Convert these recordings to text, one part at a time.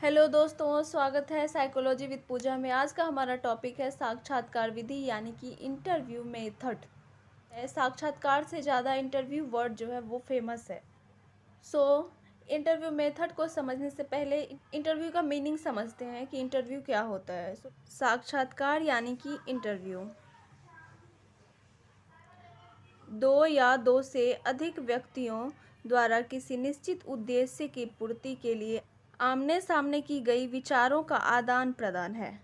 Hello दोस्तों, स्वागत है साइकोलॉजी विद पूजा में। आज का हमारा टॉपिक है साक्षात्कार विधि यानी कि इंटरव्यू मेथड। साक्षात्कार से ज़्यादा इंटरव्यू वर्ड जो है वो फेमस है। इंटरव्यू मेथड को समझने से पहले इंटरव्यू का मीनिंग समझते हैं कि इंटरव्यू क्या होता है। साक्षात्कार यानी कि इंटरव्यू दो या दो से अधिक व्यक्तियों द्वारा किसी निश्चित उद्देश्य की पूर्ति के लिए आमने सामने की गई विचारों का आदान प्रदान है।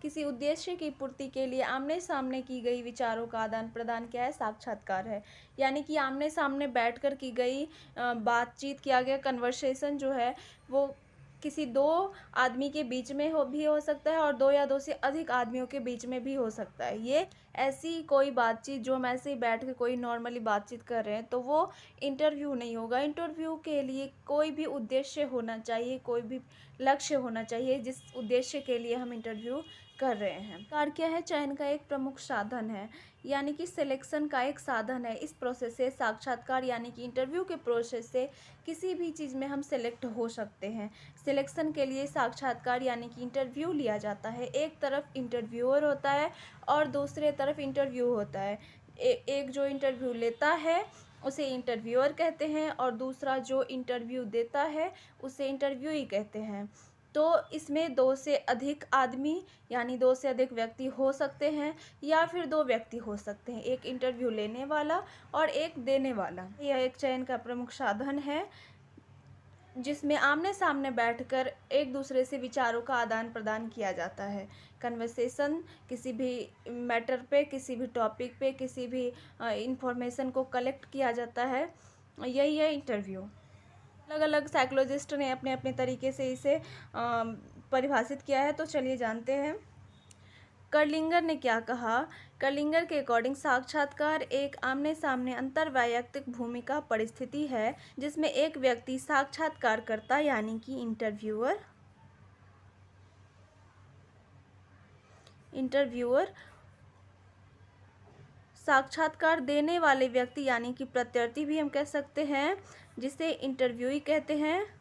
किसी उद्देश्य की पूर्ति के लिए आमने सामने की गई विचारों का आदान प्रदान क्या है? साक्षात्कार है। यानी कि आमने सामने बैठकर की गई बातचीत, किया गया कन्वर्सेशन जो है वो किसी दो आदमी के बीच में हो सकता है और दो या दो से अधिक आदमियों के बीच में भी हो सकता है। ये ऐसी कोई बातचीत जो हम ऐसे ही बैठ के कोई नॉर्मली बातचीत कर रहे हैं तो वो इंटरव्यू नहीं होगा। इंटरव्यू के लिए कोई भी उद्देश्य होना चाहिए, कोई भी लक्ष्य होना चाहिए जिस उद्देश्य के लिए हम इंटरव्यू कर रहे हैं। कार क्या है? चयन का एक प्रमुख साधन है, यानी कि सिलेक्शन का एक साधन है। इस प्रोसेस से साक्षात्कार यानी कि इंटरव्यू के प्रोसेस से किसी भी चीज़ में हम सेलेक्ट हो सकते हैं। सिलेक्शन के लिए साक्षात्कार यानी कि इंटरव्यू लिया जाता है। एक तरफ इंटरव्यूअर होता है और दूसरे तरफ इंटरव्यू होता है। एक जो इंटरव्यू लेता है उसे इंटरव्यूअर कहते हैं और दूसरा जो इंटरव्यू देता है उसे इंटरव्यूई कहते हैं। तो इसमें दो से अधिक आदमी यानी दो से अधिक व्यक्ति हो सकते हैं या फिर दो व्यक्ति हो सकते हैं, एक इंटरव्यू लेने वाला और एक देने वाला। यह एक चयन का प्रमुख साधन है जिसमें आमने सामने बैठकर एक दूसरे से विचारों का आदान प्रदान किया जाता है। कन्वर्सेशन किसी भी मैटर पे, किसी भी टॉपिक पे, किसी भी इंफॉर्मेशन को कलेक्ट किया जाता है, यही है इंटरव्यू। अलग अलग साइकोलॉजिस्ट ने अपने अपने तरीके से इसे परिभाषित किया है, तो चलिए जानते हैं। कर्लिंगर ने क्या कहा? कर्लिंगर के अकॉर्डिंग साक्षात्कार एक आमने सामने अंतर्वैयक्तिक भूमिका परिस्थिति है जिसमें एक व्यक्ति साक्षात्कारकर्ता यानी कि इंटरव्यूअर साक्षात्कार देने वाले व्यक्ति यानी कि प्रत्यार्थी भी हम कह सकते हैं, जिसे इंटरव्यूई कहते हैं,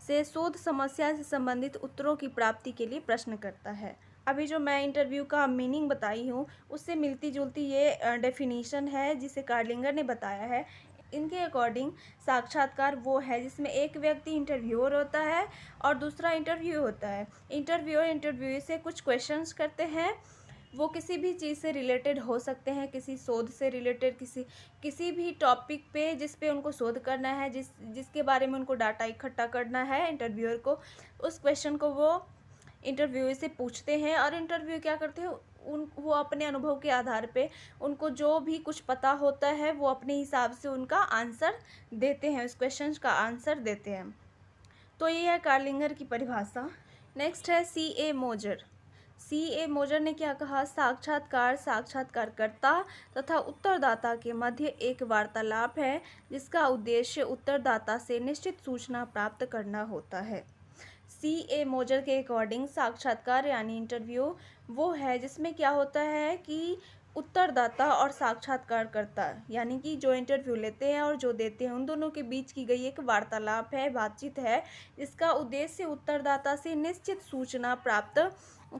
से शोध समस्या से संबंधित उत्तरों की प्राप्ति के लिए प्रश्न करता है। अभी जो मैं इंटरव्यू का मीनिंग बताई हूँ उससे मिलती जुलती ये डेफिनेशन है जिसे कार्लिंगर ने बताया है। इनके अकॉर्डिंग साक्षात्कार वो है जिसमें एक व्यक्ति इंटरव्यूअर होता है और दूसरा इंटरव्यू होता है। इंटरव्यूअर इंटरव्यू से कुछ क्वेश्चंस करते हैं, वो किसी भी चीज़ से रिलेटेड हो सकते हैं, किसी शोध से रिलेटेड, किसी भी टॉपिक पे जिस पे उनको शोध करना है, जिसके बारे में उनको डाटा इकट्ठा करना है इंटरव्यूअर को, उस क्वेश्चन को वो इंटरव्यू से पूछते हैं और इंटरव्यू क्या करते हैं, वो अपने अनुभव के आधार पे उनको जो भी कुछ पता होता है वो अपने हिसाब से उनका आंसर देते हैं, उस क्वेश्चन का आंसर देते हैं। तो ये है कार्लिंगर की परिभाषा। नेक्स्ट है C.A. मोजर ने क्या कहा? साक्षात्कार साक्षात्कारकर्ता तथा उत्तरदाता के मध्य एक वार्तालाप है जिसका उद्देश्य उत्तरदाता से निश्चित सूचना प्राप्त करना होता है। C.A. मोजर के अकॉर्डिंग साक्षात्कार यानी इंटरव्यू वो है जिसमें क्या होता है कि उत्तरदाता और साक्षात्कारकर्ता यानी कि जो इंटरव्यू लेते हैं और जो देते हैं उन दोनों के बीच की गई एक वार्तालाप है, बातचीत है, जिसका उद्देश्य उत्तरदाता से निश्चित सूचना प्राप्त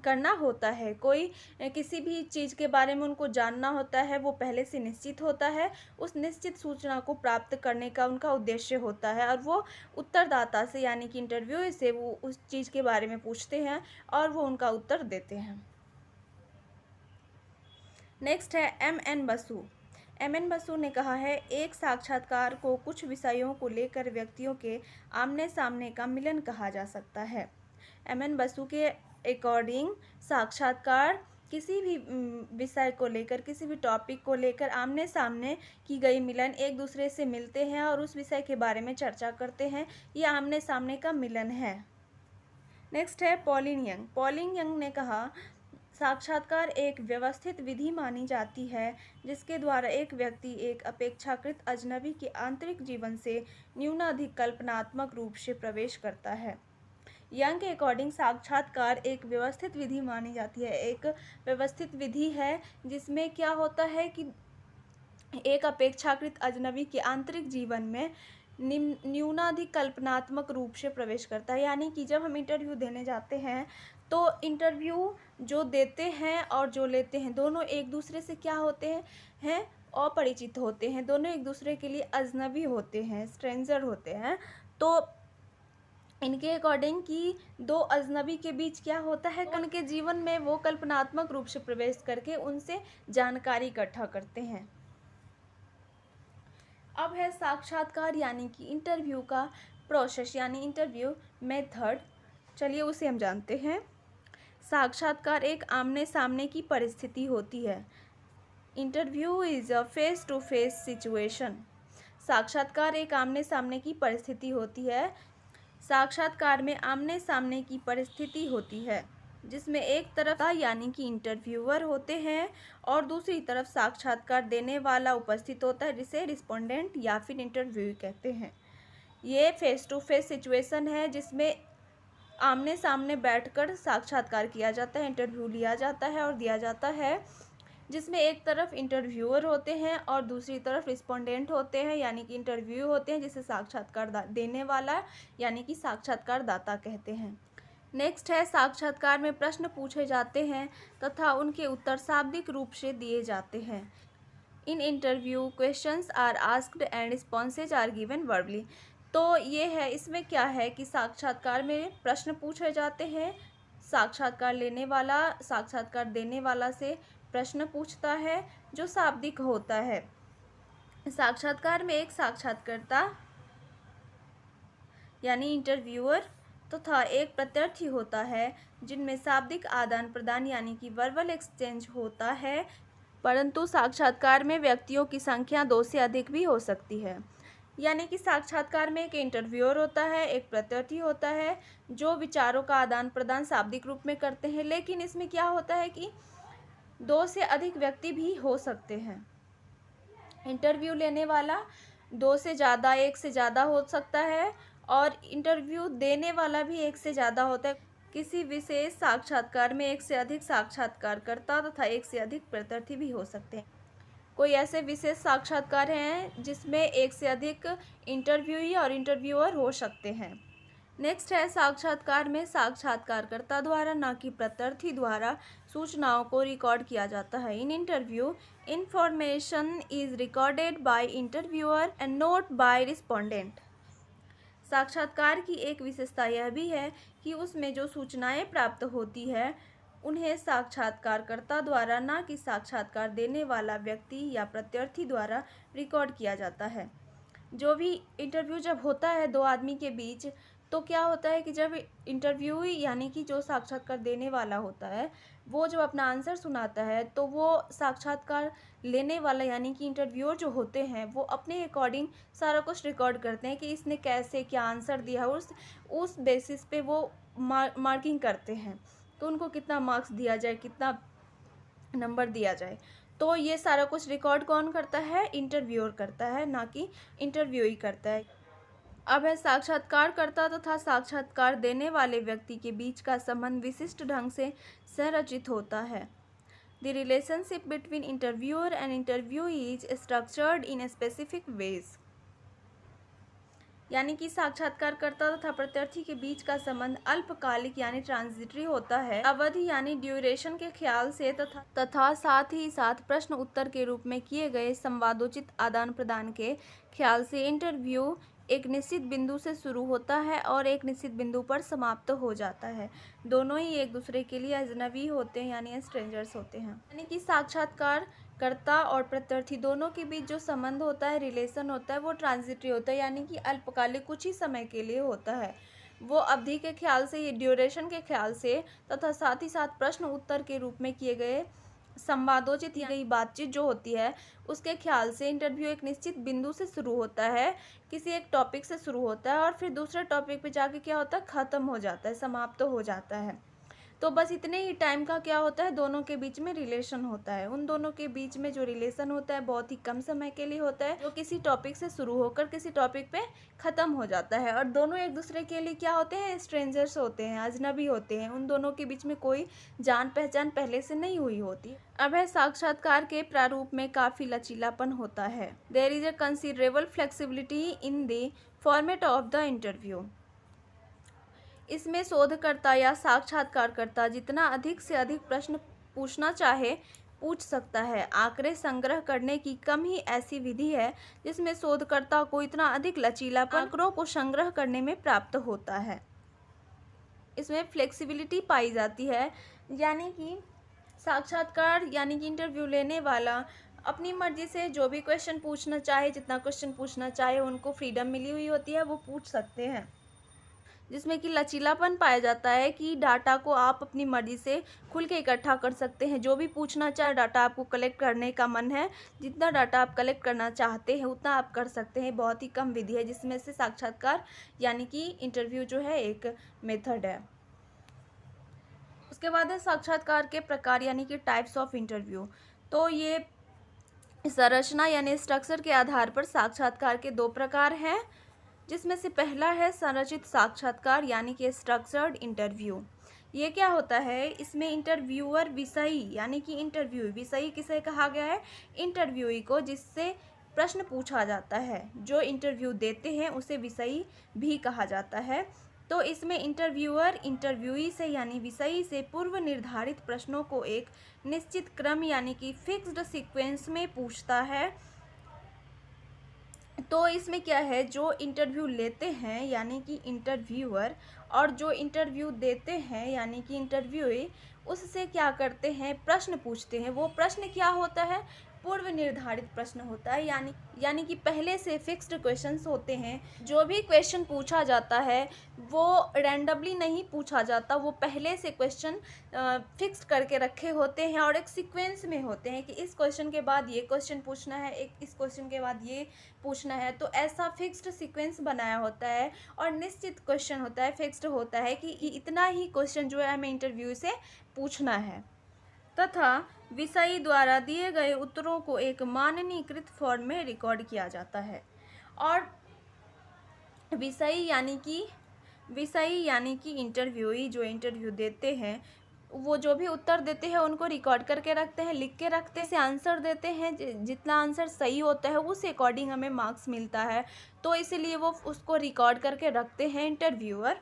करना होता है। कोई किसी भी चीज़ के बारे में उनको जानना होता है, वो पहले से निश्चित होता है, उस निश्चित सूचना को प्राप्त करने का उनका उद्देश्य होता है और वो उत्तरदाता से यानी कि इंटरव्यू से वो उस चीज़ के बारे में पूछते हैं और वो उनका उत्तर देते हैं। नेक्स्ट है M.N. बसु ने कहा है, एक साक्षात्कार को कुछ विषयों को लेकर व्यक्तियों के आमने सामने का मिलन कहा जा सकता है। M.N. बसु के अकॉर्डिंग साक्षात्कार किसी भी विषय को लेकर, किसी भी टॉपिक को लेकर आमने सामने की गई मिलन, एक दूसरे से मिलते हैं और उस विषय के बारे में चर्चा करते हैं, ये आमने सामने का मिलन है। नेक्स्ट है पॉलिन यंग ने कहा, साक्षात्कार एक व्यवस्थित विधि मानी जाती है जिसके द्वारा एक व्यक्ति एक अपेक्षाकृत अजनबी के आंतरिक जीवन से न्यूनाधिक कल्पनात्मक रूप से प्रवेश करता है। यंग के अकॉर्डिंग साक्षात्कार एक व्यवस्थित विधि मानी जाती है, एक व्यवस्थित विधि है जिसमें क्या होता है कि एक अपेक्षाकृत अजनबी के आंतरिक जीवन में न्यूनाधिक कल्पनात्मक रूप से प्रवेश करता है। यानी कि जब हम इंटरव्यू देने जाते हैं तो इंटरव्यू जो देते हैं और जो लेते हैं दोनों एक दूसरे से क्या होते हैं अपरिचित होते हैं, दोनों एक दूसरे के लिए अजनबी होते हैं, स्ट्रेंजर होते हैं। तो इनके अकॉर्डिंग कि दो अजनबी के बीच क्या होता है, उनके जीवन में वो कल्पनात्मक रूप से प्रवेश करके उनसे जानकारी इकट्ठा करते हैं। अब है साक्षात्कार यानी कि इंटरव्यू का प्रोसेस यानी इंटरव्यू मेथड। चलिए उसे हम जानते हैं। साक्षात्कार एक आमने सामने की परिस्थिति होती है। Interview is a face to face situation. साक्षात्कार एक आमने सामने की परिस्थिति होती है। साक्षात्कार में आमने सामने की परिस्थिति होती है जिसमें एक तरफ यानी कि इंटरव्यूअर होते हैं और दूसरी तरफ साक्षात्कार देने वाला उपस्थित होता है जिसे रिस्पोंडेंट या फिर इंटरव्यू कहते हैं। ये फेस टू फेस सिचुएशन है जिसमें आमने सामने बैठकर साक्षात्कार किया जाता है, इंटरव्यू लिया जाता है और दिया जाता है, जिसमें एक तरफ इंटरव्यूअर होते हैं और दूसरी तरफ रिस्पोंडेंट होते हैं यानी कि इंटरव्यू होते हैं जिसे साक्षात्कार देने वाला यानी कि साक्षात्कारदाता कहते हैं। नेक्स्ट है साक्षात्कार में प्रश्न पूछे जाते हैं तथा उनके उत्तर शाब्दिक रूप से दिए जाते हैं। In interview questions are asked and responses are given verbally. तो ये है, इसमें क्या है कि साक्षात्कार में प्रश्न पूछे जाते हैं, साक्षात्कार लेने वाला साक्षात्कार देने वाला से प्रश्न पूछता है जो शाब्दिक होता है। साक्षात्कार में एक साक्षात्कारता यानी इंटरव्यूअर तथा एक प्रत्यार्थी होता है जिनमें शाब्दिक आदान प्रदान यानी कि वर्बल एक्सचेंज होता है, परंतु साक्षात्कार में व्यक्तियों की संख्या 2 से अधिक भी हो सकती है। यानी कि साक्षात्कार में एक इंटरव्यूअर होता है, एक प्रत्यार्थी होता है जो विचारों का आदान प्रदान शाब्दिक रूप में करते हैं, लेकिन इसमें क्या होता है कि 2 से अधिक व्यक्ति भी हो सकते हैं। इंटरव्यू लेने वाला 2 से ज़्यादा, 1 से ज़्यादा हो सकता है और इंटरव्यू देने वाला भी 1 से ज़्यादा होता है। किसी विशेष साक्षात्कार में 1 से अधिक साक्षात्कारकर्ता तथा 1 से अधिक प्रत्यार्थी भी हो सकते हैं। कोई ऐसे विशेष साक्षात्कार हैं जिसमें 1 से अधिक इंटरव्यूई और इंटरव्यूअर हो सकते हैं। नेक्स्ट है साक्षात्कार में साक्षात्कारकर्ता द्वारा न कि प्रत्यार्थी द्वारा सूचनाओं को रिकॉर्ड किया जाता है। In interview information is recorded by interviewer and note by respondent. साक्षात्कार की एक विशेषता यह भी है कि उसमें जो सूचनाएं प्राप्त होती है उन्हें साक्षात्कारकर्ता द्वारा न कि साक्षात्कार देने वाला व्यक्ति या प्रत्यार्थी द्वारा रिकॉर्ड किया जाता है। जो भी इंटरव्यू जब होता है 2 आदमी के बीच, तो क्या होता है कि जब इंटरव्यू यानी कि जो साक्षात्कार देने वाला होता है वो जब अपना आंसर सुनाता है तो वो साक्षात्कार लेने वाला यानी कि इंटरव्यूअर जो होते हैं वो अपने अकॉर्डिंग सारा कुछ रिकॉर्ड करते हैं कि इसने कैसे क्या आंसर दिया, उस बेसिस पे वो मार्किंग करते हैं तो उनको कितना मार्क्स दिया जाए, कितना नंबर दिया जाए। तो ये सारा कुछ रिकॉर्ड कौन करता है? इंटरव्यूअर करता है, ना कि इंटरव्यूई करता है। अब है साक्षात्कारकर्ता तथा साक्षात्कार देने वाले व्यक्ति के बीच का संबंध विशिष्ट ढंग से संरचित होता है। The relationship between interviewer and interviewee is structured in specific ways. यानी कि साक्षात्कारकर्ता तथा प्रत्यार्थी के बीच का संबंध अल्पकालिक यानी ट्रांजिटरी होता है, अवधि यानी ड्यूरेशन के ख्याल से तथा साथ ही साथ प्रश्न उत्तर के रूप में किए गए संवादोचित आदान प्रदान के ख्याल से। इंटरव्यू एक निश्चित बिंदु से शुरू होता है और एक निश्चित बिंदु पर समाप्त हो जाता है। दोनों ही एक दूसरे के लिए अजनबी होते हैं यानी स्ट्रेंजर्स होते हैं। यानी कि साक्षात्कारकर्ता और प्रत्यार्थी दोनों के बीच जो संबंध होता है, रिलेशन होता है, वो ट्रांजिटरी होता है यानी कि अल्पकालिक कुछ ही समय के लिए होता है। वो अवधि के ख्याल से, ये ड्यूरेशन के ख्याल से तथा साथ ही साथ प्रश्न उत्तर के रूप में किए गए संवादोचित गई बातचीत जो होती है उसके ख्याल से इंटरव्यू एक निश्चित बिंदु से शुरू होता है, किसी एक टॉपिक से शुरू होता है और फिर दूसरे टॉपिक पे जाके क्या होता है, ख़त्म हो जाता है, समाप्त हो जाता है। तो बस इतने ही टाइम का क्या होता है, दोनों के बीच में रिलेशन होता है। उन दोनों के बीच में जो रिलेशन होता है बहुत ही कम समय के लिए होता है, जो किसी टॉपिक से शुरू होकर किसी टॉपिक पे ख़त्म हो जाता है। और दोनों एक दूसरे के लिए क्या होते हैं, स्ट्रेंजर्स होते हैं, अजनबी होते हैं। उन दोनों के बीच में कोई जान पहचान पहले से नहीं हुई होती। अभय साक्षात्कार के प्रारूप में काफ़ी लचीलापन होता है। There is a considerable flexibility in the format of the interview. इसमें शोधकर्ता या साक्षात्कारकर्ता जितना अधिक से अधिक प्रश्न पूछना चाहे पूछ सकता है। आंकड़े संग्रह करने की कम ही ऐसी विधि है जिसमें शोधकर्ता को इतना अधिक लचीलापन आंकड़ों को संग्रह करने में प्राप्त होता है। इसमें फ्लेक्सिबिलिटी पाई जाती है, यानी कि साक्षात्कार यानी कि इंटरव्यू लेने वाला अपनी मर्जी से जो भी क्वेश्चन पूछना चाहे, जितना क्वेश्चन पूछना चाहे, उनको फ्रीडम मिली हुई होती है, वो पूछ सकते हैं। जिसमें कि लचीलापन पाया जाता है कि डाटा को आप अपनी मर्ज़ी से खुल के इकट्ठा कर सकते हैं। जो भी पूछना चाहे डाटा आपको कलेक्ट करने का मन है, जितना डाटा आप कलेक्ट करना चाहते हैं उतना आप कर सकते हैं। बहुत ही कम विधि है जिसमें से साक्षात्कार यानी कि इंटरव्यू जो है एक मेथड है। उसके बाद है साक्षात्कार के प्रकार यानी कि टाइप्स ऑफ इंटरव्यू। तो ये संरचना यानी स्ट्रक्चर के आधार पर साक्षात्कार के दो प्रकार हैं, जिसमें से पहला है संरचित साक्षात्कार यानी कि स्ट्रक्चर्ड इंटरव्यू। ये क्या होता है, इसमें इंटरव्यूअर विषयी यानी कि इंटरव्यू विषयी किसे कहा गया है, इंटरव्यूई को, जिससे प्रश्न पूछा जाता है। जो इंटरव्यू देते हैं उसे विषयी भी कहा जाता है। तो इसमें इंटरव्यूअर इंटरव्यूई से यानी विषयी से पूर्व निर्धारित प्रश्नों को एक निश्चित क्रम यानी कि फिक्स्ड सीक्वेंस में पूछता है। तो इसमें क्या है, जो इंटरव्यू लेते हैं यानी कि इंटरव्यूअर और जो इंटरव्यू देते हैं यानी कि इंटरव्यूई, उससे क्या करते हैं, प्रश्न पूछते हैं। वो प्रश्न क्या होता है, पूर्व निर्धारित प्रश्न होता है, यानी कि पहले से फिक्स्ड क्वेश्चंस होते हैं। जो भी क्वेश्चन पूछा जाता है वो रैंडमली नहीं पूछा जाता, वो पहले से क्वेश्चन फिक्स्ड करके रखे होते हैं और एक सीक्वेंस में होते हैं कि इस क्वेश्चन के बाद ये क्वेश्चन पूछना है, एक इस क्वेश्चन के बाद ये पूछना है। तो ऐसा फिक्स्ड सीक्वेंस बनाया होता है और निश्चित क्वेश्चन होता है, फिक्स्ड होता है कि इतना ही क्वेश्चन जो है हमें इंटरव्यू से पूछना है, तथा विषयी द्वारा दिए गए उत्तरों को एक मानकीकृत फॉर्म में रिकॉर्ड किया जाता है। और विषयी यानी कि इंटरव्यूई जो इंटरव्यू देते हैं, वो जो भी उत्तर देते हैं उनको रिकॉर्ड करके रखते हैं, लिख के रखते हैं, से आंसर देते हैं। जितना आंसर सही होता है उस अकॉर्डिंग हमें मार्क्स मिलता है, तो इसीलिए वो उसको रिकॉर्ड करके रखते हैं इंटरव्यूअर।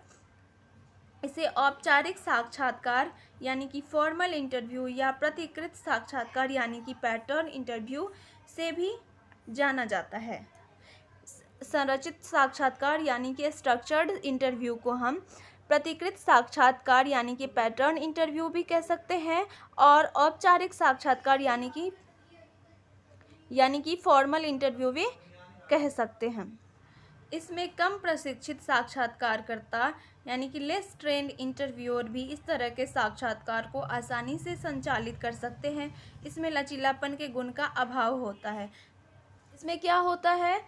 इसे औपचारिक साक्षात्कार यानी कि फॉर्मल इंटरव्यू या प्रतिकृत साक्षात्कार यानी कि पैटर्न इंटरव्यू से भी जाना जाता है। संरचित साक्षात्कार यानी कि स्ट्रक्चर्ड इंटरव्यू को हम प्रतिकृत साक्षात्कार यानी कि पैटर्न इंटरव्यू भी कह सकते हैं, और औपचारिक साक्षात्कार यानी कि फॉर्मल इंटरव्यू भी कह सकते हैं। इसमें कम प्रशिक्षित साक्षात्कारकर्ता यानी कि लेस ट्रेंड इंटरव्यूअर भी इस तरह के साक्षात्कार को आसानी से संचालित कर सकते हैं। इसमें लचीलापन के गुण का अभाव होता है। इसमें क्या होता है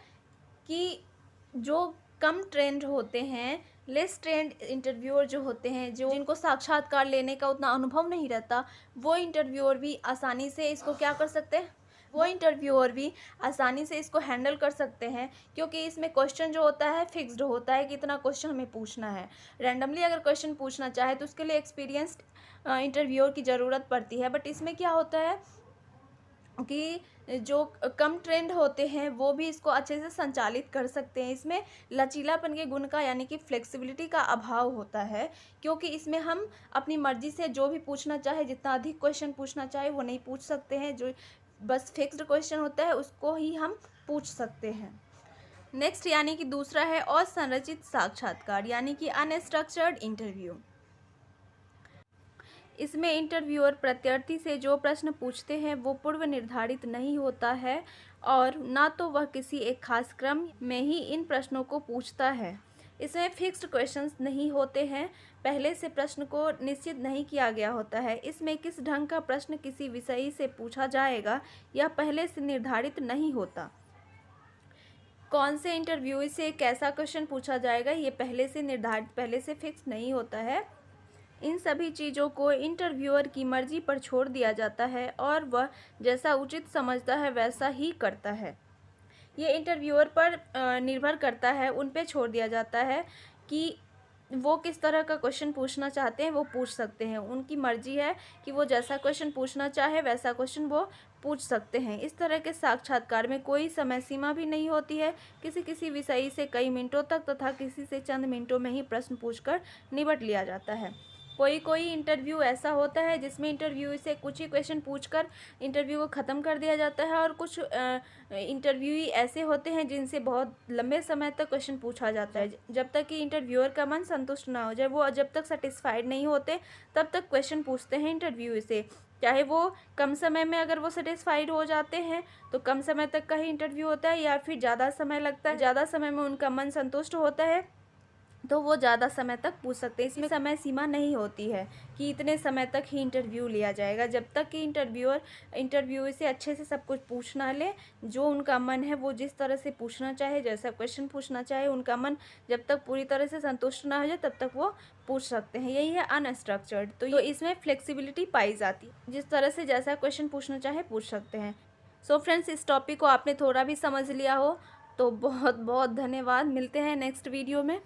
कि जो कम ट्रेंड होते हैं, लेस ट्रेंड इंटरव्यूअर जो होते हैं, जिनको साक्षात्कार लेने का उतना अनुभव नहीं रहता, वो इंटरव्यूअर भी आसानी से इसको क्या कर सकते हैं, वो इंटरव्यूअर भी आसानी से इसको हैंडल कर सकते हैं, क्योंकि इसमें क्वेश्चन जो होता है फिक्स्ड होता है कि इतना क्वेश्चन हमें पूछना है। रैंडमली अगर क्वेश्चन पूछना चाहे तो उसके लिए एक्सपीरियंस्ड इंटरव्यूअर की ज़रूरत पड़ती है। बट इसमें क्या होता है कि जो कम ट्रेंड होते हैं वो भी इसको अच्छे से संचालित कर सकते हैं। इसमें लचीलापन के गुण का यानी कि फ्लेक्सिबिलिटी का अभाव होता है, क्योंकि इसमें हम अपनी मर्जी से जो भी पूछना चाहे, जितना अधिक क्वेश्चन पूछना चाहे वो नहीं पूछ सकते हैं। जो बस फिक्स्ड क्वेश्चन होता है उसको ही हम पूछ सकते हैं। नेक्स्ट यानी कि दूसरा है असंरचित साक्षात्कार यानी कि अनस्ट्रक्चर्ड इंटरव्यू। इसमें इंटरव्यूअर प्रत्यार्थी से जो प्रश्न पूछते हैं वो पूर्व निर्धारित नहीं होता है, और ना तो वह किसी एक खास क्रम में ही इन प्रश्नों को पूछता है। इसमें फिक्स्ड क्वेश्चंस नहीं होते हैं, पहले से प्रश्न को निश्चित नहीं किया गया होता है। इसमें किस ढंग का प्रश्न किसी विषय से पूछा जाएगा यह पहले से निर्धारित नहीं होता। कौन से इंटरव्यू से कैसा क्वेश्चन पूछा जाएगा ये पहले से फिक्स नहीं होता है। इन सभी चीज़ों को इंटरव्यूअर की मर्जी पर छोड़ दिया जाता है और वह जैसा उचित समझता है वैसा ही करता है। ये इंटरव्यूअर पर निर्भर करता है, उन पे छोड़ दिया जाता है कि वो किस तरह का क्वेश्चन पूछना चाहते हैं वो पूछ सकते हैं। उनकी मर्जी है कि वो जैसा क्वेश्चन पूछना चाहे वैसा क्वेश्चन वो पूछ सकते हैं। इस तरह के साक्षात्कार में कोई समय सीमा भी नहीं होती है। किसी किसी विषय से कई मिनटों तक तथा किसी से चंद मिनटों में ही प्रश्न पूछकर निपट लिया जाता है। कोई कोई इंटरव्यू ऐसा होता है जिसमें इंटरव्यू से कुछ ही क्वेश्चन पूछकर इंटरव्यू को ख़त्म कर दिया जाता है, और कुछ इंटरव्यूई ऐसे होते हैं जिनसे बहुत लंबे समय तक क्वेश्चन पूछा जाता है, जब तक कि इंटरव्यूअर का मन संतुष्ट ना हो जाए। वो जब तक सेटिस्फाइड नहीं होते तब तक क्वेश्चन पूछते हैं इंटरव्यू से, चाहे वो कम समय में, अगर वो सेटिस्फाइड हो जाते हैं तो कम समय तक का ही इंटरव्यू होता है, या फिर ज़्यादा समय लगता है, ज़्यादा समय में उनका मन संतुष्ट होता है तो वो ज़्यादा समय तक पूछ सकते हैं। इसमें समय सीमा नहीं होती है कि इतने समय तक ही इंटरव्यू लिया जाएगा। जब तक कि इंटरव्यू से अच्छे से सब कुछ पूछ ना ले, जो उनका मन है वो जिस तरह से पूछना चाहे, जैसा क्वेश्चन पूछना चाहे, उनका मन जब तक पूरी तरह से संतुष्ट ना हो जाए तब तक वो पूछ सकते हैं। यही है अनस्ट्रक्चर्ड। तो इसमें फ्लेक्सिबिलिटी पाई जाती है, जिस तरह से जैसा क्वेश्चन पूछना चाहे पूछ सकते हैं। सो फ्रेंड्स, इस टॉपिक को आपने थोड़ा भी समझ लिया हो तो बहुत बहुत धन्यवाद। मिलते हैं नेक्स्ट वीडियो में।